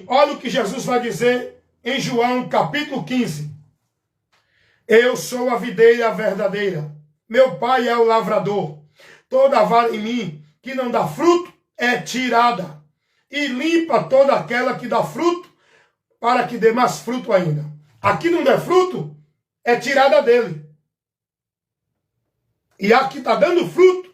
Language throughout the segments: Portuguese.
Olha o que Jesus vai dizer em João capítulo 15. Eu sou a videira verdadeira, meu pai é o lavrador. Toda vara em mim que não dá fruto é tirada, e limpa toda aquela que dá fruto, para que dê mais fruto ainda. Aqui não der fruto, é tirada dele. E a que está dando fruto,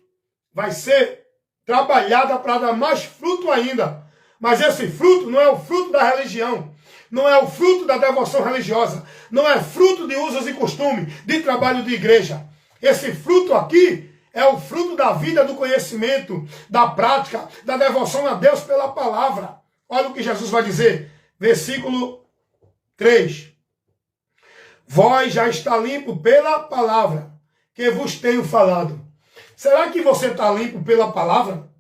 vai ser trabalhada para dar mais fruto ainda. Mas esse fruto não é o fruto da religião, não é o fruto da devoção religiosa, não é fruto de usos e costumes, de trabalho de igreja. Esse fruto aqui é o fruto da vida, do conhecimento, da prática, da devoção a Deus pela palavra. Olha o que Jesus vai dizer, versículo 3. Vós já está limpo pela palavra que vos tenho falado. Será que você está limpo pela palavra?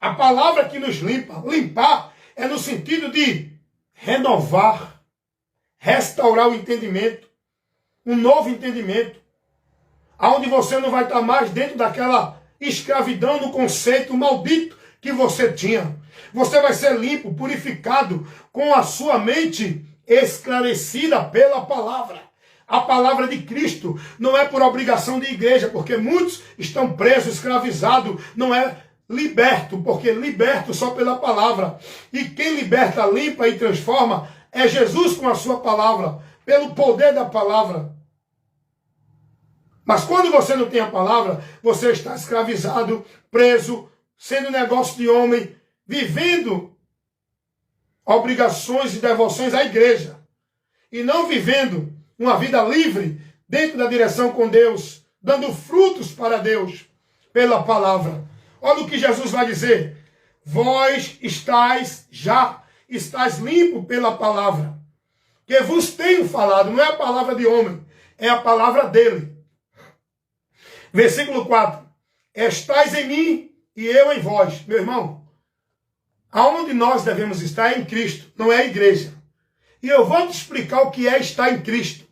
A palavra que nos limpa. Limpar é no sentido de renovar, restaurar o entendimento, um novo entendimento, onde você não vai estar mais dentro daquela escravidão do conceito maldito que você tinha. Você vai ser limpo, purificado, com a sua mente esclarecida pela palavra. A palavra de Cristo não é por obrigação de igreja, porque muitos estão presos, escravizados, não é liberto, porque liberto só pela palavra. E quem liberta, limpa e transforma é Jesus com a sua palavra, pelo poder da palavra. Mas quando você não tem a palavra, você está escravizado, preso, sendo negócio de homem, vivendo obrigações e devoções à igreja. E não vivendo uma vida livre, dentro da direção com Deus, dando frutos para Deus, pela palavra. Olha o que Jesus vai dizer. Vós estáis limpo pela palavra, que vos tenho falado. Não é a palavra de homem, é a palavra dele. Versículo 4. Estais em mim e eu em vós. Meu irmão, aonde nós devemos estar é em Cristo, não é a igreja. E eu vou te explicar o que é estar em Cristo.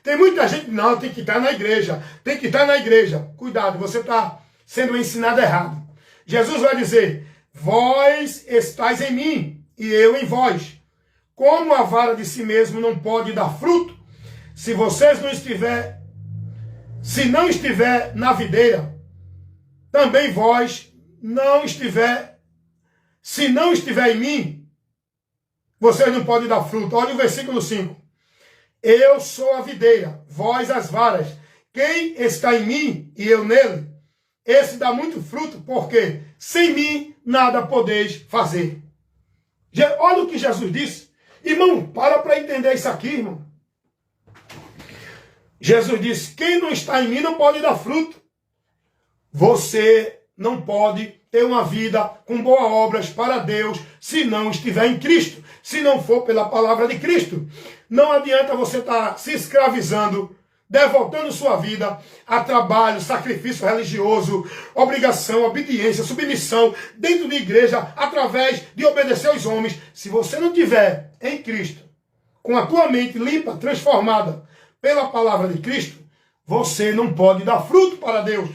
Tem muita gente, não, tem que estar na igreja, tem que estar na igreja. Cuidado, você está sendo ensinado errado. Jesus vai dizer, vós estáis em mim e eu em vós. Como a vara de si mesmo não pode dar fruto, se não estiver na videira, também vós se não estiver em mim, vocês não podem dar fruto. Olha o versículo 5. Eu sou a videira, vós as varas. Quem está em mim e eu nele, esse dá muito fruto, porque sem mim nada podeis fazer. Olha o que Jesus disse. Irmão, para entender isso aqui, irmão. Jesus disse, quem não está em mim não pode dar fruto. Você não pode ter uma vida com boas obras para Deus se não estiver em Cristo, se não for pela palavra de Cristo. Não adianta você estar se escravizando, devotando sua vida a trabalho, sacrifício religioso, obrigação, obediência, submissão, dentro de igreja, através de obedecer aos homens. Se você não tiver em Cristo, com a tua mente limpa, transformada pela palavra de Cristo, você não pode dar fruto para Deus.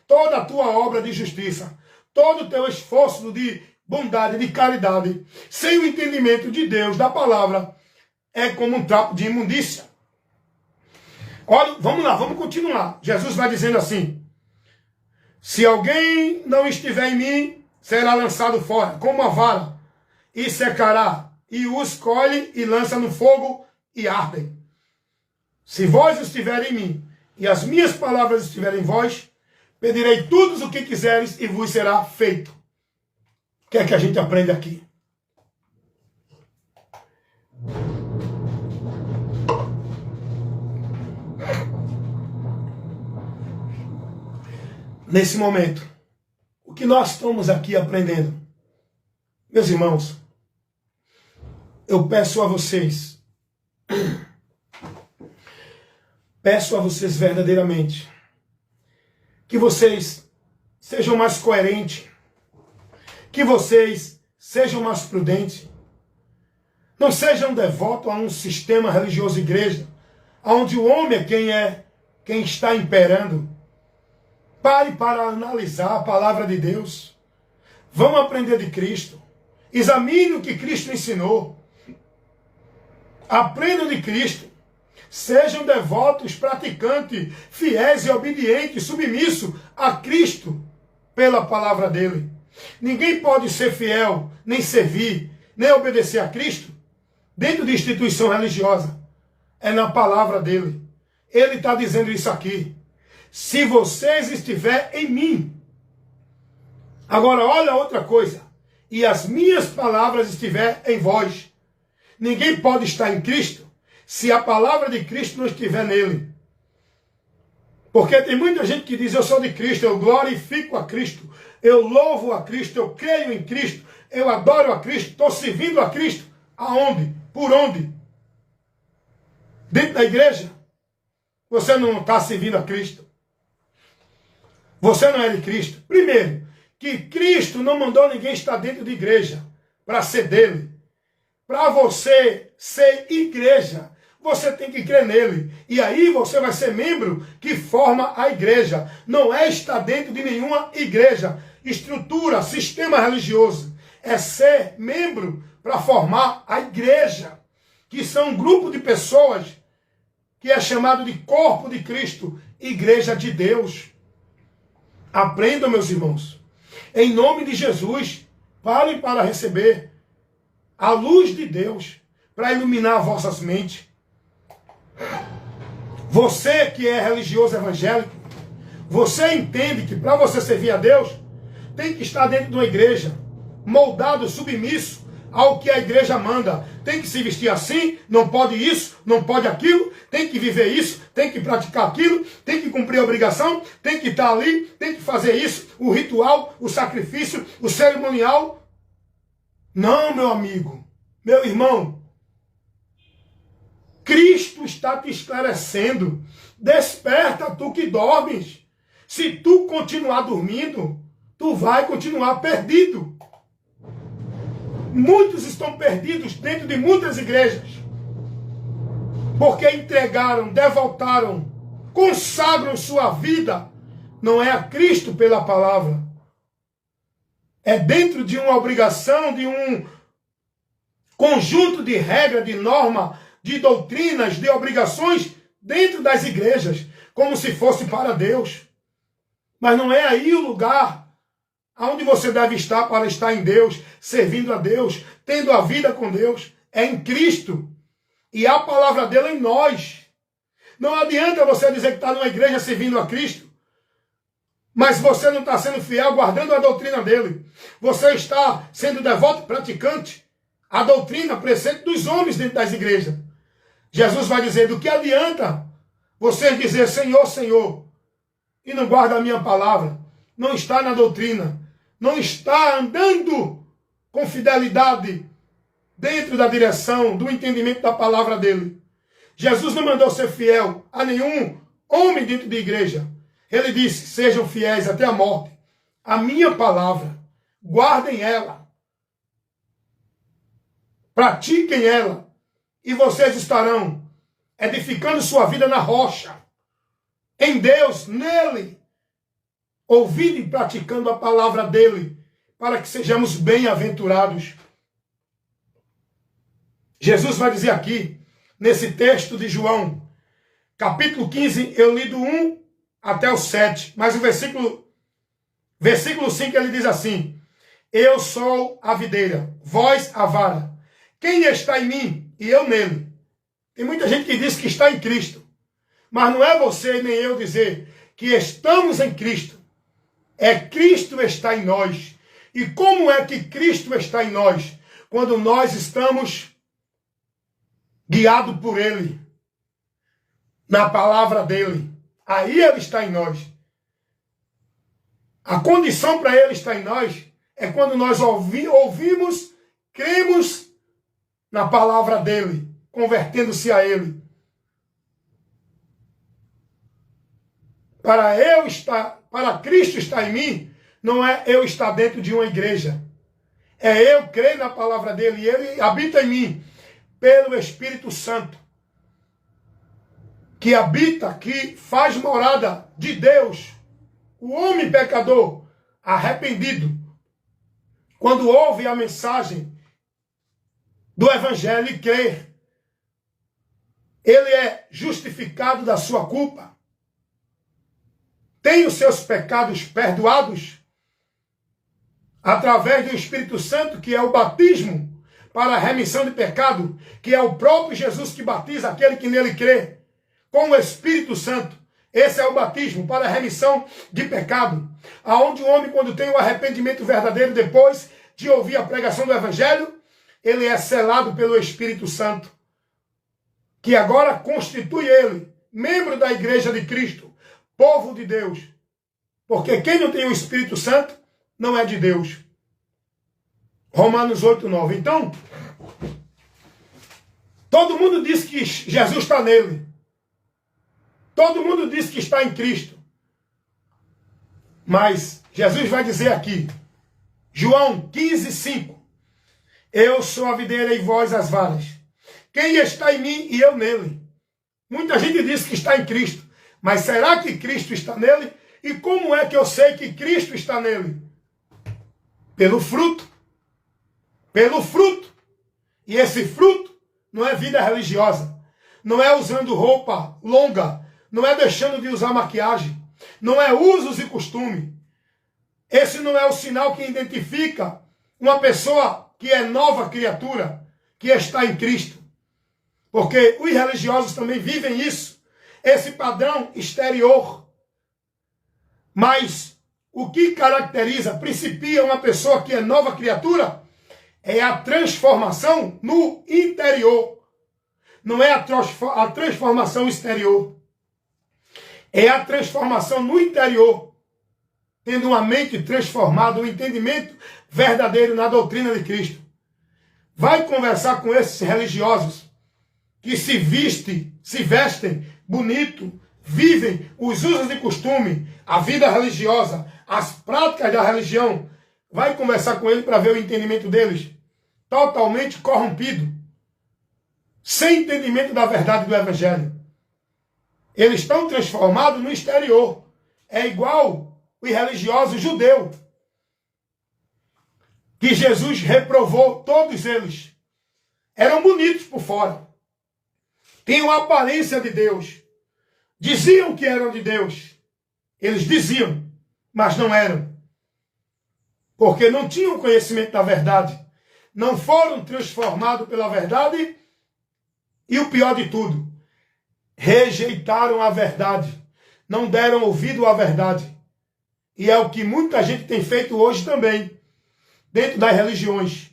Toda a tua obra de justiça, todo o teu esforço de bondade, de caridade, sem o entendimento de Deus, da palavra, é como um trapo de imundícia. Olha, vamos lá, vamos continuar. Jesus vai dizendo assim, se alguém não estiver em mim, será lançado fora, como a vara, e secará, e os colhe e lança no fogo e ardem. Se vós estiverem em mim, e as minhas palavras estiverem em vós, pedirei tudo o que quiseres e vos será feito. O que é que a gente aprende aqui? Nesse momento, o que nós estamos aqui aprendendo? Meus irmãos, eu peço a vocês verdadeiramente, que vocês sejam mais coerentes, que vocês sejam mais prudentes, não sejam devotos a um sistema religioso igreja, onde o homem é quem está imperando. Pare para analisar a palavra de Deus. Vamos aprender de Cristo. Examine o que Cristo ensinou. Aprendam de Cristo. Sejam devotos, praticantes, fiéis e obedientes, submissos a Cristo pela palavra dele. Ninguém pode ser fiel, nem servir, nem obedecer a Cristo dentro de instituição religiosa. É na palavra dele. Ele está dizendo isso aqui. Se vocês estiverem em mim. Agora olha outra coisa. E as minhas palavras estiverem em vós. Ninguém pode estar em Cristo se a palavra de Cristo não estiver nele. Porque tem muita gente que diz, eu sou de Cristo, eu glorifico a Cristo, eu louvo a Cristo, eu creio em Cristo, eu adoro a Cristo, estou servindo a Cristo. Aonde? Por onde? Dentro da igreja? Você não está servindo a Cristo. Você não é de Cristo. Primeiro, que Cristo não mandou ninguém estar dentro de igreja para ser dele. Para você ser igreja, você tem que crer nele. E aí você vai ser membro que forma a igreja. Não é estar dentro de nenhuma igreja, estrutura, sistema religioso. É ser membro para formar a igreja, que são um grupo de pessoas que é chamado de corpo de Cristo, igreja de Deus. Aprendam, meus irmãos. Em nome de Jesus, parem para receber a luz de Deus para iluminar vossas mentes. Você que é religioso evangélico, você entende que para você servir a Deus, tem que estar dentro de uma igreja, moldado, submisso ao que a igreja manda. Tem que se vestir assim, não pode isso, não pode aquilo, tem que viver isso, tem que praticar aquilo, tem que cumprir a obrigação, tem que estar ali, tem que fazer isso, o ritual, o sacrifício, o cerimonial. Não, meu amigo, meu irmão, Cristo está te esclarecendo. Desperta, tu que dormes. Se tu continuar dormindo, tu vai continuar perdido. Muitos estão perdidos dentro de muitas igrejas, porque entregaram, devotaram, consagram sua vida, não é a Cristo pela palavra. É dentro de uma obrigação, de um conjunto de regras, de norma, de doutrinas, de obrigações dentro das igrejas, como se fosse para Deus. Mas não é aí o lugar aonde você deve estar para estar em Deus, servindo a Deus, tendo a vida com Deus. É em Cristo. E a palavra dele é em nós. Não adianta você dizer que está numa igreja servindo a Cristo, mas você não está sendo fiel, guardando a doutrina dele. Você está sendo devoto, praticante, a doutrina, preceito dos homens dentro das igrejas. Jesus vai dizer, do que adianta você dizer Senhor, Senhor, e não guarda a minha palavra, não está na doutrina, não está andando com fidelidade dentro da direção, do entendimento da palavra dele. Jesus não mandou ser fiel a nenhum homem dentro da igreja. Ele disse, sejam fiéis até a morte. A minha palavra, guardem ela, pratiquem ela, e vocês estarão edificando sua vida na rocha, em Deus, nele, ouvindo e praticando a palavra dele, para que sejamos bem-aventurados. Jesus vai dizer aqui, nesse texto de João, capítulo 15, eu li do 1 até o 7, mas o versículo 5 ele diz assim, eu sou a videira, vós a vara. Quem está em mim e eu nele? Tem muita gente que diz que está em Cristo, mas não é você nem eu dizer que estamos em Cristo. É Cristo está em nós. E como é que Cristo está em nós? Quando nós estamos guiados por Ele, na palavra dEle. Aí Ele está em nós. A condição para Ele estar em nós é quando nós ouvimos, cremos na palavra dEle, convertendo-se a Ele. Para Cristo estar em mim, não é eu estar dentro de uma igreja. É eu crer na palavra dele e ele habita em mim pelo Espírito Santo. Que habita, que faz morada de Deus. O homem pecador, arrependido, quando ouve a mensagem do Evangelho e crê, ele é justificado da sua culpa, tem os seus pecados perdoados através do Espírito Santo, que é o batismo para a remissão de pecado, que é o próprio Jesus que batiza aquele que nele crê, com o Espírito Santo. Esse é o batismo para a remissão de pecado, aonde o homem, quando tem o arrependimento verdadeiro, depois de ouvir a pregação do Evangelho, ele é selado pelo Espírito Santo, que agora constitui ele membro da Igreja de Cristo, povo de Deus. Porque quem não tem o Espírito Santo não é de Deus. Romanos 8:9. Então, todo mundo diz que Jesus está nele. Todo mundo diz que está em Cristo. Mas Jesus vai dizer aqui, João 15:5. Eu sou a videira e vós as varas. Quem está em mim e eu nele? Muita gente diz que está em Cristo. Mas será que Cristo está nele? E como é que eu sei que Cristo está nele? Pelo fruto. Pelo fruto. E esse fruto não é vida religiosa. Não é usando roupa longa. Não é deixando de usar maquiagem. Não é usos e costume. Esse não é o sinal que identifica uma pessoa que é nova criatura, que está em Cristo. Porque os religiosos também vivem isso. Esse padrão exterior. Mas o que caracteriza, principia uma pessoa que é nova criatura, é a transformação no interior. Não é a transformação exterior. É a transformação no interior. Tendo uma mente transformada, um entendimento verdadeiro na doutrina de Cristo. Vai conversar com esses religiosos que se vestem bonito, vivem os usos e costumes, a vida religiosa, as práticas da religião. Vai conversar com ele para ver o entendimento deles. Totalmente corrompido. Sem entendimento da verdade do Evangelho. Eles estão transformados no exterior. É igual os religiosos judeus, que Jesus reprovou todos eles. Eram bonitos por fora. Tinham a aparência de Deus. Diziam que eram de Deus. Eles diziam, mas não eram. Porque não tinham conhecimento da verdade. Não foram transformados pela verdade. E o pior de tudo, rejeitaram a verdade. Não deram ouvido à verdade. E é o que muita gente tem feito hoje também. Dentro das religiões.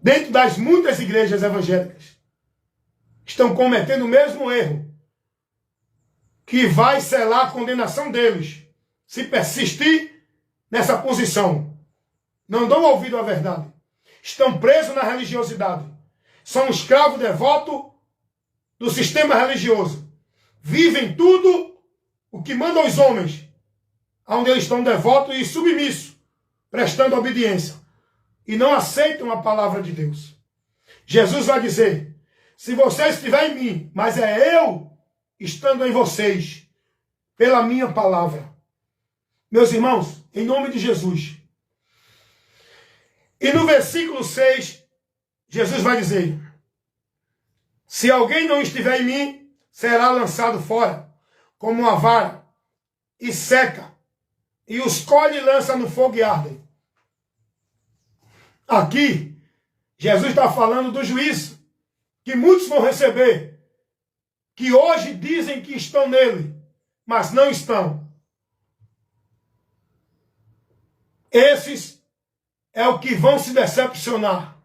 Dentro das muitas igrejas evangélicas. Estão cometendo o mesmo erro. Que vai selar a condenação deles. Se persistir nessa posição. Não dão ouvido à verdade. Estão presos na religiosidade. São escravos devotos do sistema religioso. Vivem tudo o que mandam os homens. Onde eles estão devotos e submissos. Prestando obediência. E não aceitam a palavra de Deus. Jesus vai dizer, se vocês estiverem em mim, mas é eu estando em vocês, pela minha palavra. Meus irmãos, em nome de Jesus. E no versículo 6, Jesus vai dizer, se alguém não estiver em mim, será lançado fora, como uma vara, e seca, e os colhe e lança no fogo e ardem. Aqui, Jesus está falando do juízo, que muitos vão receber, que hoje dizem que estão nele, mas não estão. Esses é o que vão se decepcionar.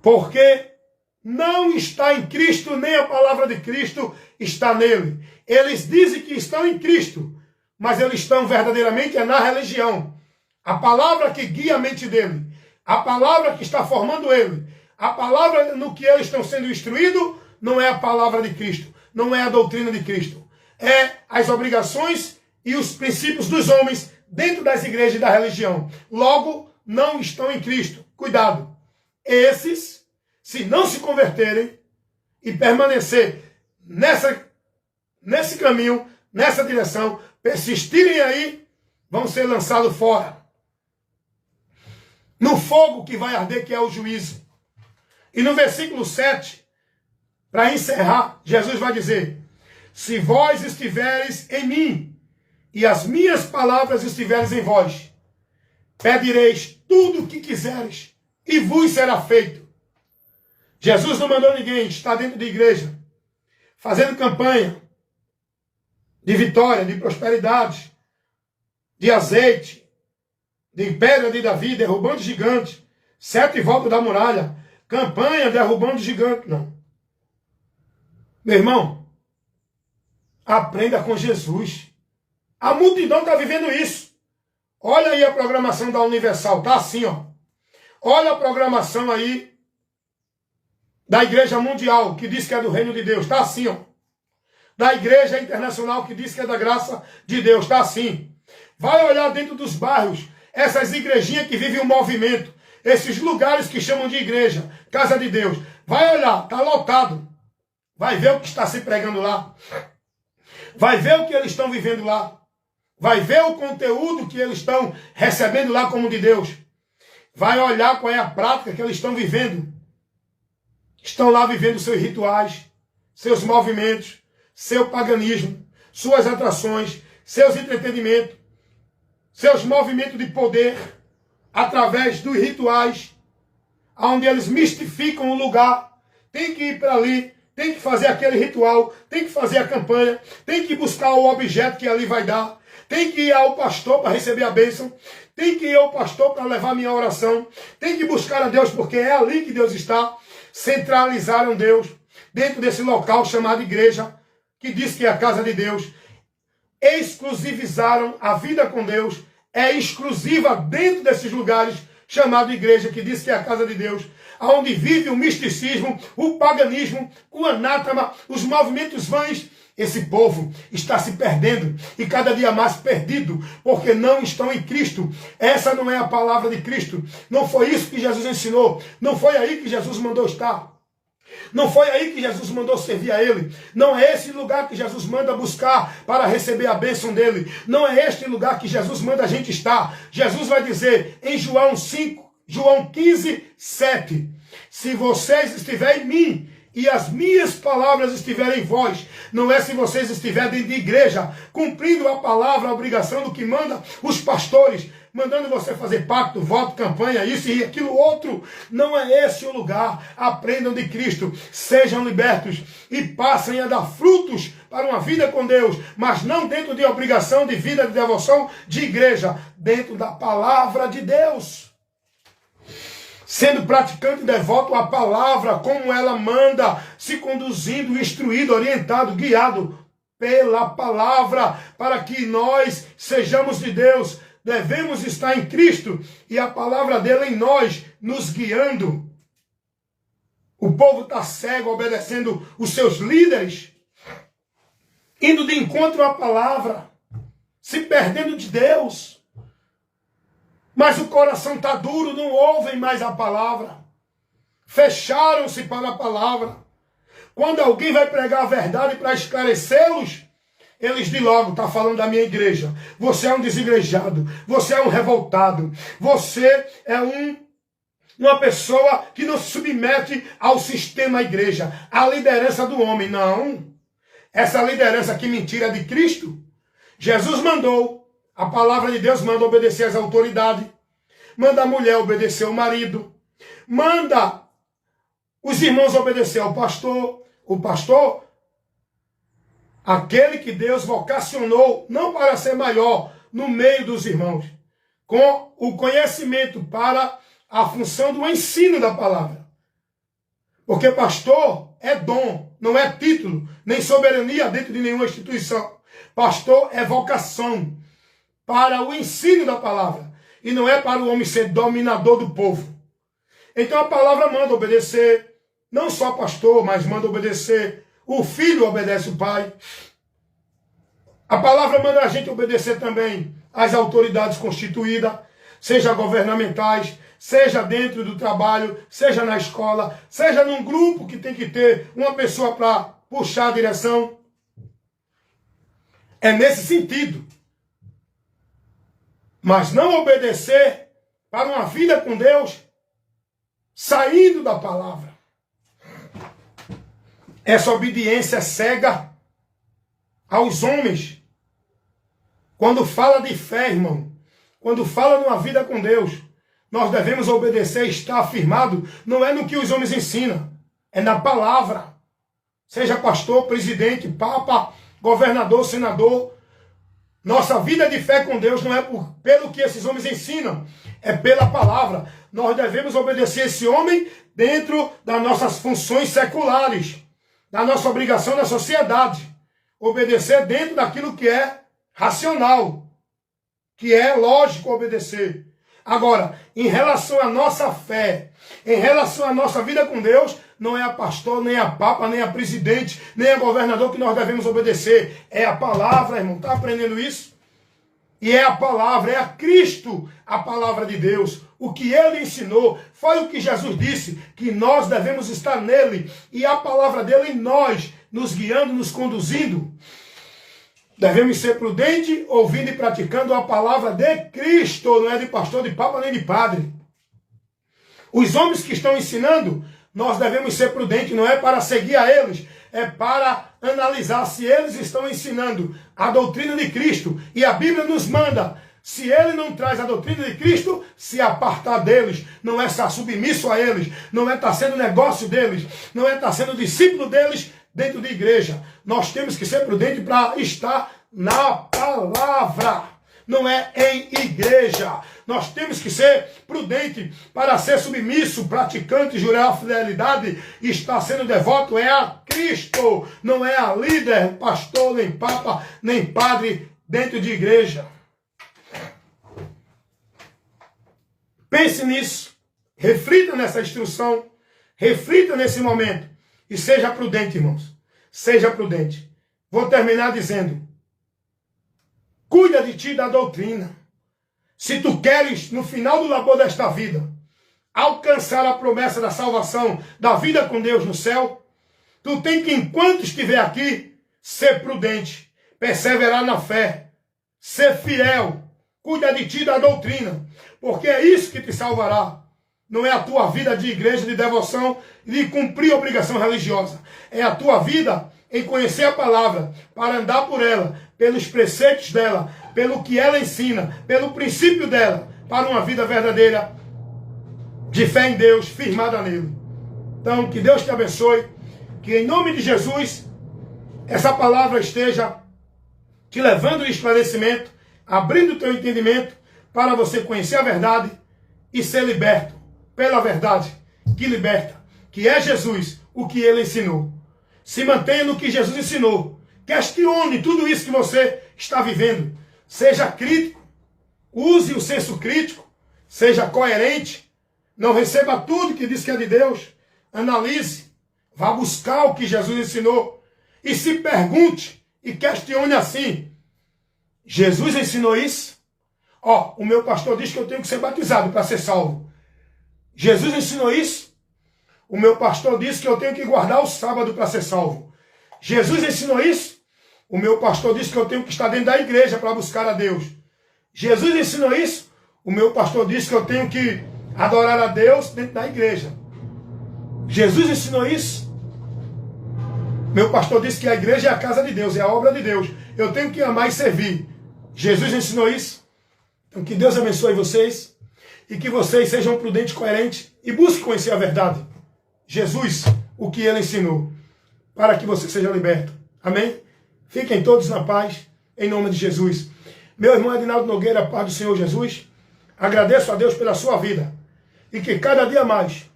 Porque não está em Cristo, nem a palavra de Cristo está nele. Eles dizem que estão em Cristo, mas eles estão verdadeiramente na religião. A palavra que guia a mente dele, a palavra que está formando ele, a palavra no que eles estão sendo instruídos, não é a palavra de Cristo, não é a doutrina de Cristo. É as obrigações e os princípios dos homens dentro das igrejas da religião. Logo, não estão em Cristo. Cuidado. Esses, se não se converterem e permanecer nesse caminho, nessa direção, persistirem aí, vão ser lançados fora. No fogo que vai arder, que é o juízo. E no versículo 7, para encerrar, Jesus vai dizer: se vós estiveres em mim, e as minhas palavras estiveres em vós, pedireis tudo o que quiseres, e vos será feito. Jesus não mandou ninguém estar dentro da igreja, fazendo campanha de vitória, de prosperidade, de azeite, de pedra de Davi, derrubando gigantes, 7 voltas da muralha, campanha derrubando gigante, não. Meu irmão, aprenda com Jesus. A multidão está vivendo isso. Olha aí a programação da Universal, tá assim, ó. Olha a programação aí da Igreja Mundial, que diz que é do Reino de Deus, tá assim, ó. Da Igreja Internacional, que diz que é da graça de Deus, tá assim. Vai olhar dentro dos bairros, essas igrejinhas que vivem o movimento, esses lugares que chamam de igreja, casa de Deus. Vai olhar, tá lotado. Vai ver o que está se pregando lá. Vai ver o que eles estão vivendo lá. Vai ver o conteúdo que eles estão recebendo lá como de Deus. Vai olhar qual é a prática que eles estão vivendo. Estão lá vivendo seus rituais, seus movimentos, seu paganismo, suas atrações, seus entretenimentos, seus movimentos de poder, através dos rituais, onde eles mistificam o lugar. Tem que ir para ali, tem que fazer aquele ritual, tem que fazer a campanha, tem que buscar o objeto que ali vai dar, tem que ir ao pastor para receber a bênção, tem que ir ao pastor para levar minha oração, tem que buscar a Deus, porque é ali que Deus está. Centralizaram Deus dentro desse local chamado igreja, que diz que é a casa de Deus. Exclusivizaram a vida com Deus, é exclusiva dentro desses lugares chamado igreja, que diz que é a casa de Deus, onde vive o misticismo, o paganismo, o anátema, os movimentos vãs. Esse povo está se perdendo e cada dia mais perdido, porque não estão em Cristo. Essa não é a palavra de Cristo. Não foi isso que Jesus ensinou. Não foi aí que Jesus mandou estar. Não foi aí que Jesus mandou servir a Ele. Não é esse lugar que Jesus manda buscar para receber a bênção dEle. Não é este lugar que Jesus manda a gente estar. Jesus vai dizer em João 15, 7. Se vocês estiverem em mim e as minhas palavras estiverem em vós, não é se vocês estiverem dentro de igreja, cumprindo a palavra, a obrigação do que manda os pastores, mandando você fazer pacto, voto, campanha, isso e aquilo outro. Não é esse o lugar. Aprendam de Cristo, sejam libertos e passem a dar frutos para uma vida com Deus, mas não dentro de obrigação de vida, de devoção, de igreja, dentro da palavra de Deus. Sendo praticante e devoto à palavra, como ela manda, se conduzindo, instruído, orientado, guiado pela palavra, para que nós sejamos de Deus. Devemos estar em Cristo e a palavra dele em nós, nos guiando. O povo está cego, obedecendo os seus líderes, indo de encontro à palavra, se perdendo de Deus. Mas o coração está duro, não ouvem mais a palavra. Fecharam-se para a palavra. Quando alguém vai pregar a verdade para esclarecê-los, eles de logo estão falando da minha igreja. Você é um desigrejado, você é um revoltado, você é uma pessoa que não se submete ao sistema igreja, à liderança do homem. Não. Essa liderança que mentira é de Cristo. Jesus mandou. A palavra de Deus manda obedecer às autoridades, manda a mulher obedecer ao marido, manda os irmãos obedecer ao pastor, o pastor, aquele que Deus vocacionou, não para ser maior no meio dos irmãos, com o conhecimento para a função do ensino da palavra. Porque pastor é dom, não é título, nem soberania dentro de nenhuma instituição. Pastor é vocação para o ensino da palavra, e não é para o homem ser dominador do povo. Então a palavra manda obedecer, não só pastor, mas manda obedecer. O filho obedece o pai. A palavra manda a gente obedecer também às autoridades constituídas, seja governamentais, seja dentro do trabalho, seja na escola, seja num grupo que tem que ter uma pessoa para puxar a direção. É nesse sentido. Mas não obedecer para uma vida com Deus saindo da palavra. Essa obediência cega aos homens. Quando fala de fé, irmão, quando fala de uma vida com Deus, nós devemos obedecer e estar afirmado, não é no que os homens ensinam, é na palavra. Seja pastor, presidente, papa, governador, senador. Nossa vida de fé com Deus não é pelo que esses homens ensinam, é pela palavra. Nós devemos obedecer esse homem dentro das nossas funções seculares, da nossa obrigação na sociedade. Obedecer dentro daquilo que é racional, que é lógico obedecer. Agora, em relação à nossa fé, em relação à nossa vida com Deus, não é a pastor, nem a papa, nem a presidente, nem a governador que nós devemos obedecer. É a palavra, irmão. Está aprendendo isso? E é a palavra, é a Cristo, a palavra de Deus. O que ele ensinou foi o que Jesus disse, que nós devemos estar nele e a palavra dele em nós, nos guiando, nos conduzindo. Devemos ser prudentes, ouvindo e praticando a palavra de Cristo, não é de pastor, de papa, nem de padre. Os homens que estão ensinando, nós devemos ser prudentes, não é para seguir a eles, é para analisar se eles estão ensinando a doutrina de Cristo. E a Bíblia nos manda, se ele não traz a doutrina de Cristo, se apartar deles, não é estar submisso a eles, não é estar sendo negócio deles, não é estar sendo discípulo deles dentro de igreja. Nós temos que ser prudentes para estar na palavra, não é em igreja. Nós temos que ser prudentes para ser submisso, praticante, jurar a fidelidade e estar sendo devoto é a Cristo, não é a líder, pastor, nem papa, nem padre dentro de igreja. Pense nisso, reflita nessa instrução, reflita nesse momento e seja prudente, irmãos. Seja prudente. Vou terminar dizendo, cuida de ti da doutrina. Se tu queres, no final do labor desta vida, alcançar a promessa da salvação, da vida com Deus no céu, tu tem que, enquanto estiver aqui, ser prudente, perseverar na fé, ser fiel, cuida de ti da doutrina, porque é isso que te salvará. Não é a tua vida de igreja, de devoção, de cumprir obrigação religiosa. É a tua vida em conhecer a palavra, para andar por ela, pelos preceitos dela, pelo que ela ensina, pelo princípio dela, para uma vida verdadeira, de fé em Deus, firmada nele. Então, que Deus te abençoe, que em nome de Jesus, essa palavra esteja te levando ao esclarecimento, abrindo o teu entendimento, para você conhecer a verdade e ser liberto pela verdade que liberta, que é Jesus, o que ele ensinou. Se mantenha no que Jesus ensinou. Questione tudo isso que você está vivendo. Seja crítico. Use o senso crítico. Seja coerente. Não receba tudo que diz que é de Deus. Analise. Vá buscar o que Jesus ensinou. E se pergunte e questione assim. Jesus ensinou isso? Ó, o meu pastor diz que eu tenho que ser batizado para ser salvo. Jesus ensinou isso? O meu pastor disse que eu tenho que guardar o sábado para ser salvo. Jesus ensinou isso? O meu pastor disse que eu tenho que estar dentro da igreja para buscar a Deus. Jesus ensinou isso? O meu pastor disse que eu tenho que adorar a Deus dentro da igreja. Jesus ensinou isso? Meu pastor disse que a igreja é a casa de Deus, é a obra de Deus. Eu tenho que amar e servir. Jesus ensinou isso? Então que Deus abençoe vocês e que vocês sejam prudentes, coerentes e busquem conhecer a verdade. Jesus, o que ele ensinou, para que você seja liberto. Amém? Fiquem todos na paz, em nome de Jesus. Meu irmão Adinaldo Nogueira, paz do Senhor Jesus, agradeço a Deus pela sua vida e que cada dia mais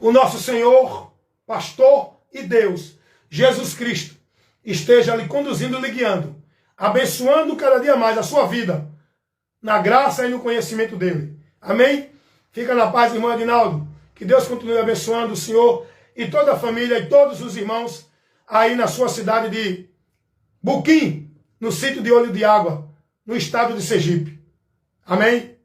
o nosso Senhor, pastor e Deus, Jesus Cristo, esteja lhe conduzindo, lhe guiando, abençoando cada dia mais a sua vida, na graça e no conhecimento dele. Amém? Fica na paz, irmão Adinaldo. Que Deus continue abençoando o Senhor e toda a família e todos os irmãos aí na sua cidade de Buquim, no sítio de Olho de Água, no estado de Sergipe. Amém?